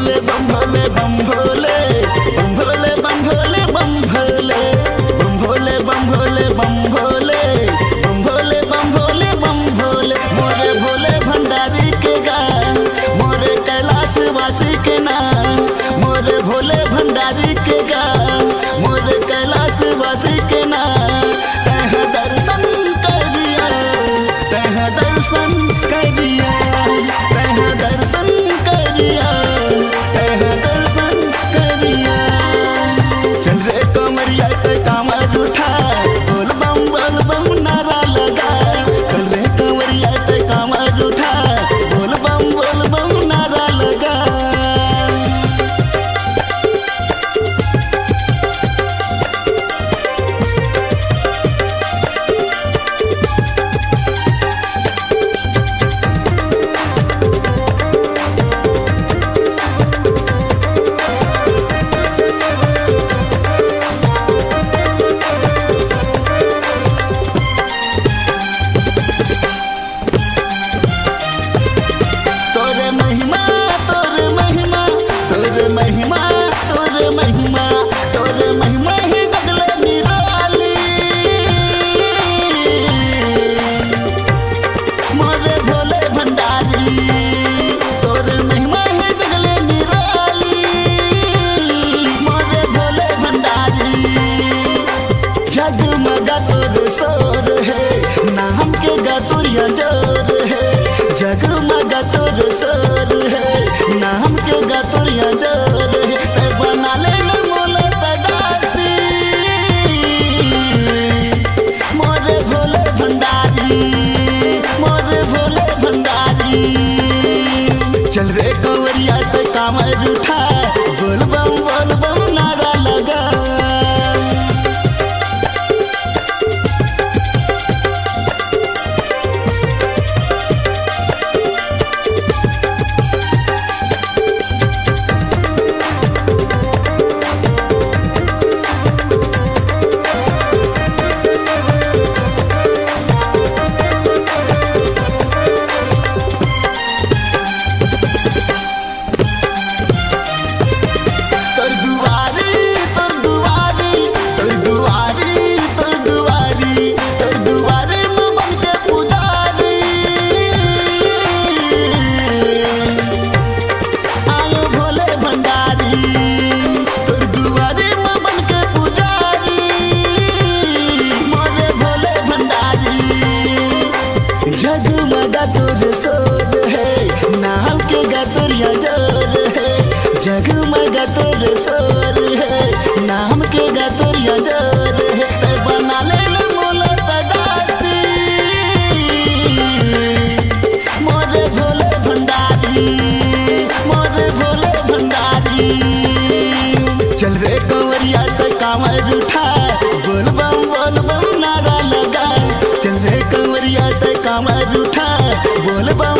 भोले बम भोले बम भोले बम भोले बम भोले बम भोले बम भोले बम भोले बम भोले बम भोले बम भोले बम भोले मोरे भोले भंडारी के गान मोरे कैलाश वासी के नाम मोरे भोले भंडारी के गान मोरे कैलाश वासी के नाम तह दर्शन कर दिया तह दर्शन कर दिया तह दर्शन कर दिया तह दर्शन कर दिया चल रे कमरिया ते कामर उठा बोल बम नारा लगा चल रे कमरिया ते कामर उठा बोल बम नारा लगा महिमा ही जगले निराली मोरे भोले भंडारी तोरे महिमा ही जगले निराली मोरे भोले भंडारी जगमगा तोर सोर है नाम के गतुरिया जोर है जगमगा तोर सोर है नाम के गतुरिया जोर है बना ले मोले तदासी मोरे भोले भंडारी मोरे भोले भंडारी चल रे कंवरिया ते कामर उठा बोल बम नारा लगा जगमगा तोर सोर है नाम के गतुरिया जोर है जगमगा तोर सोर है नाम के गतुरिया जोर है बना ले मोले तदासी मोरे भोले भंडारी मोरे भोले भंडारी चल रे कंवरिया ते कामर उठा बोल बम नारा लगा चल रे कंवरिया ते कामर उठा बोल बम